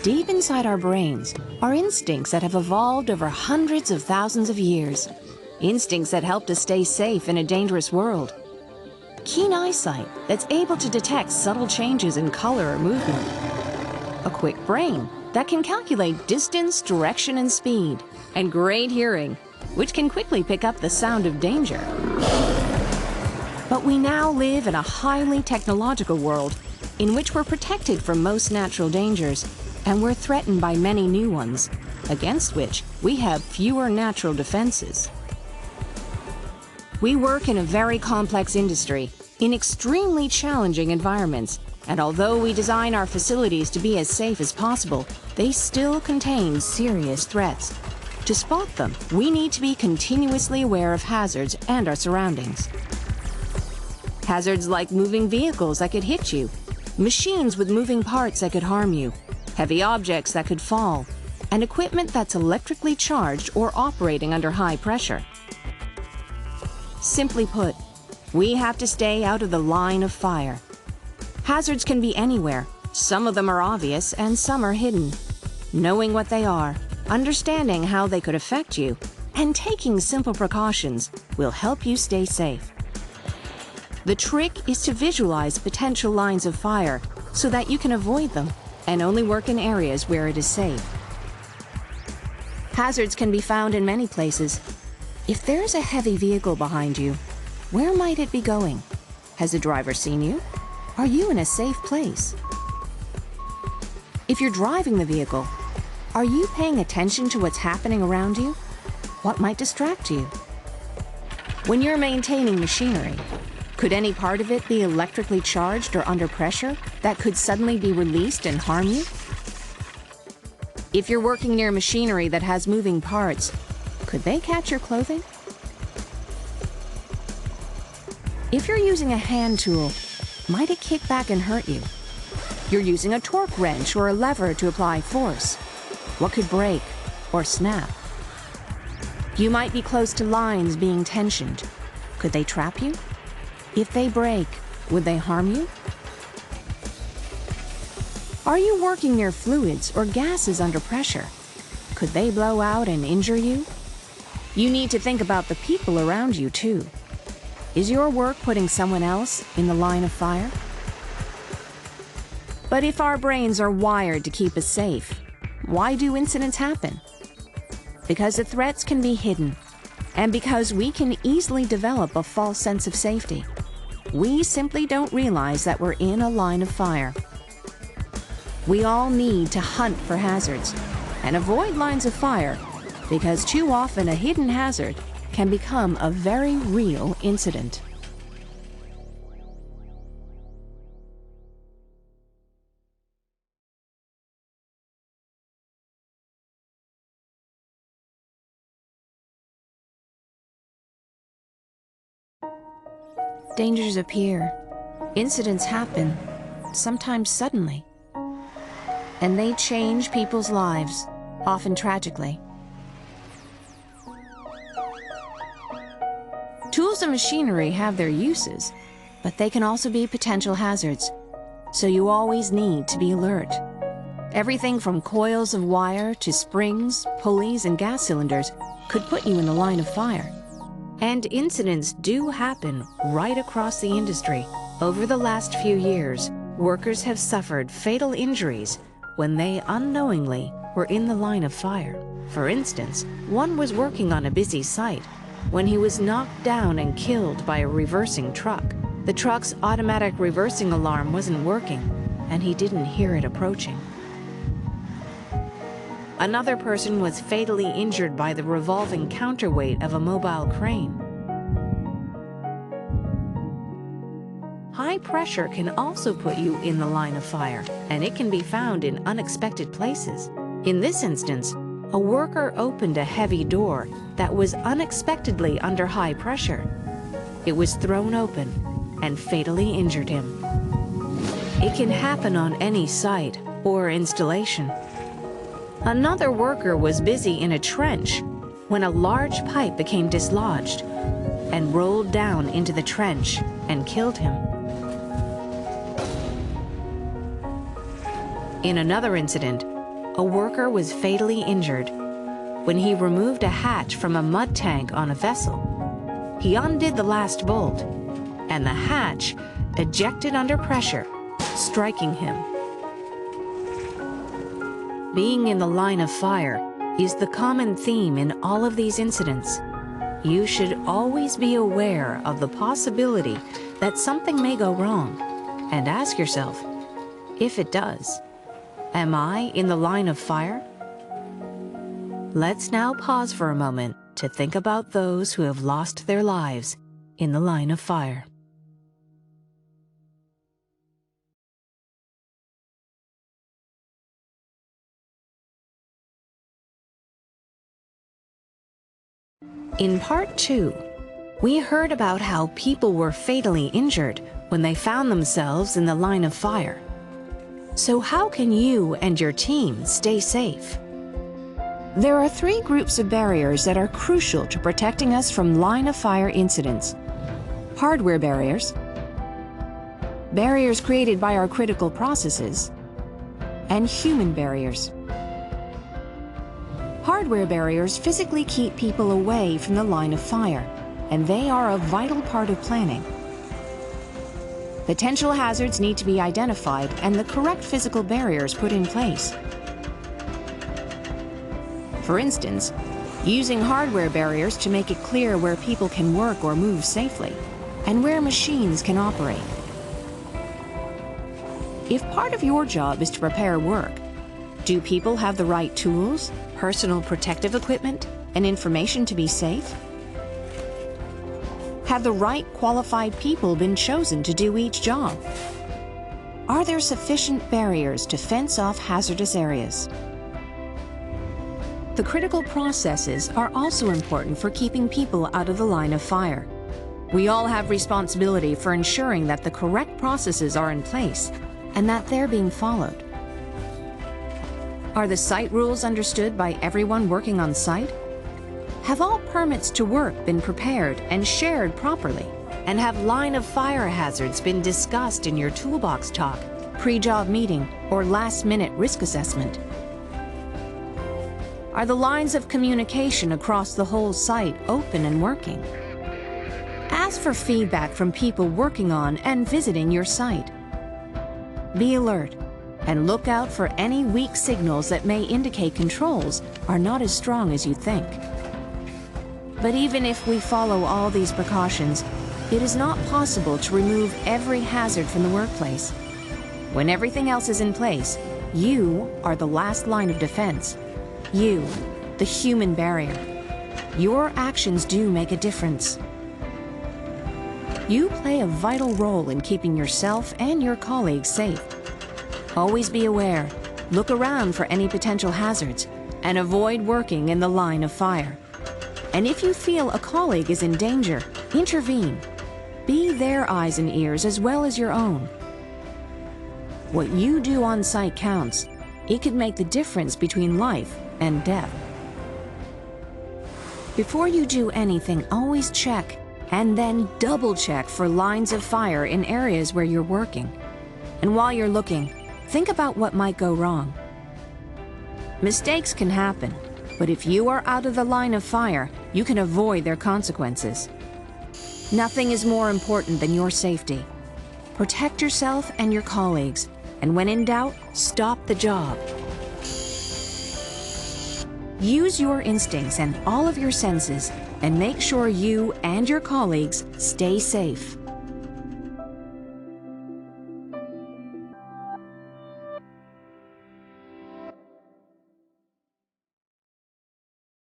Deep inside our brains are instincts that have evolved over hundreds of thousands of years. Instincts that help us stay safe in a dangerous world. Keen eyesight that's able to detect subtle changes in color or movement. A quick brain that can calculate distance, direction, and speed. And great hearing, which can quickly pick up the sound of danger. But we now live in a highly technological world in which we're protected from most natural dangers, and we're threatened by many new ones, against which we have fewer natural defenses. We work in a very complex industry, in extremely challenging environments, and although we design our facilities to be as safe as possible, they still contain serious threats. To spot them, we need to be continuously aware of hazards and our surroundings. Hazards like moving vehicles that could hit you, machines with moving parts that could harm you, heavy objects that could fall, and equipment that's electrically charged or operating under high pressure. Simply put, we have to stay out of the line of fire. Hazards can be anywhere. Some of them are obvious and some are hidden. Knowing what they are, understanding how they could affect you, and taking simple precautions will help you stay safe. The trick is to visualize potential lines of fire so that you can avoid them and only work in areas where it is safe. Hazards can be found in many places. If there's a heavy vehicle behind you, where might it be going? Has the driver seen you? Are you in a safe place? If you're driving the vehicle, are you paying attention to what's happening around you? What might distract you? When you're maintaining machinery, could any part of it be electrically charged or under pressure that could suddenly be released and harm you? If you're working near machinery that has moving parts, could they catch your clothing? If you're using a hand tool, might it kick back and hurt you? You're using a torque wrench or a lever to apply force. What could break or snap? You might be close to lines being tensioned. Could they trap you? If they break, would they harm you? Are you working near fluids or gases under pressure? Could they blow out and injure you? You need to think about the people around you too. Is your work putting someone else in the line of fire? But if our brains are wired to keep us safe, why do incidents happen? Because the threats can be hidden, and because we can easily develop a false sense of safety. We simply don't realize that we're in a line of fire. We all need to hunt for hazards and avoid lines of fire, because too often a hidden hazard can become a very real incident. Dangers appear, incidents happen, sometimes suddenly, and they change people's lives, often tragically. Tools and machinery have their uses, but they can also be potential hazards, so you always need to be alert. Everything from coils of wire to springs, pulleys, and gas cylinders could put you in the line of fire. And incidents do happen right across the industry. Over the last few years, workers have suffered fatal injuries when they unknowingly were in the line of fire. For instance, one was working on a busy site when he was knocked down and killed by a reversing truck. The truck's automatic reversing alarm wasn't working, and he didn't hear it approaching. Another person was fatally injured by the revolving counterweight of a mobile crane. High pressure can also put you in the line of fire, and it can be found in unexpected places. In this instance, a worker opened a heavy door that was unexpectedly under high pressure. It was thrown open and fatally injured him. It can happen on any site or installation. Another worker was busy in a trench when a large pipe became dislodged and rolled down into the trench and killed him. In another incident, a worker was fatally injured when he removed a hatch from a mud tank on a vessel. He undid the last bolt, and the hatch ejected under pressure, striking him. Being in the line of fire is the common theme in all of these incidents. You should always be aware of the possibility that something may go wrong, and ask yourself, if it does, am I in the line of fire? Let's now pause for a moment to think about those who have lost their lives in the line of fire. In part 2, we heard about how people were fatally injured when they found themselves in the line of fire. So how can you and your team stay safe? There are 3 groups of barriers that are crucial to protecting us from line of fire incidents. Hardware barriers, barriers created by our critical processes, and human barriers. Hardware barriers physically keep people away from the line of fire, and they are a vital part of planning. Potential hazards need to be identified and the correct physical barriers put in place. For instance, using hardware barriers to make it clear where people can work or move safely, and where machines can operate. If part of your job is to prepare work, do people have the right tools, personal protective equipment, and information to be safe? Have the right qualified people been chosen to do each job? Are there sufficient barriers to fence off hazardous areas? The critical processes are also important for keeping people out of the line of fire. We all have responsibility for ensuring that the correct processes are in place and that they're being followed. Are the site rules understood by everyone working on site? Have all permits to work been prepared and shared properly? And have line of fire hazards been discussed in your toolbox talk, pre-job meeting, or last-minute risk assessment? Are the lines of communication across the whole site open and working? Ask for feedback from people working on and visiting your site. Be alert and look out for any weak signals that may indicate controls are not as strong as you think. But even if we follow all these precautions, it is not possible to remove every hazard from the workplace. When everything else is in place, you are the last line of defense. You, the human barrier. Your actions do make a difference. You play a vital role in keeping yourself and your colleagues safe. Always be aware, look around for any potential hazards, and avoid working in the line of fire. And if you feel a colleague is in danger, intervene. Be their eyes and ears as well as your own. What you do on site counts. It could make the difference between life and death. Before you do anything, always check and then double check for lines of fire in areas where you're working. And while you're looking, think about what might go wrong. Mistakes can happen, but if you are out of the line of fire, you can avoid their consequences. Nothing is more important than your safety. Protect yourself and your colleagues, and when in doubt, stop the job. Use your instincts and all of your senses, and make sure you and your colleagues stay safe.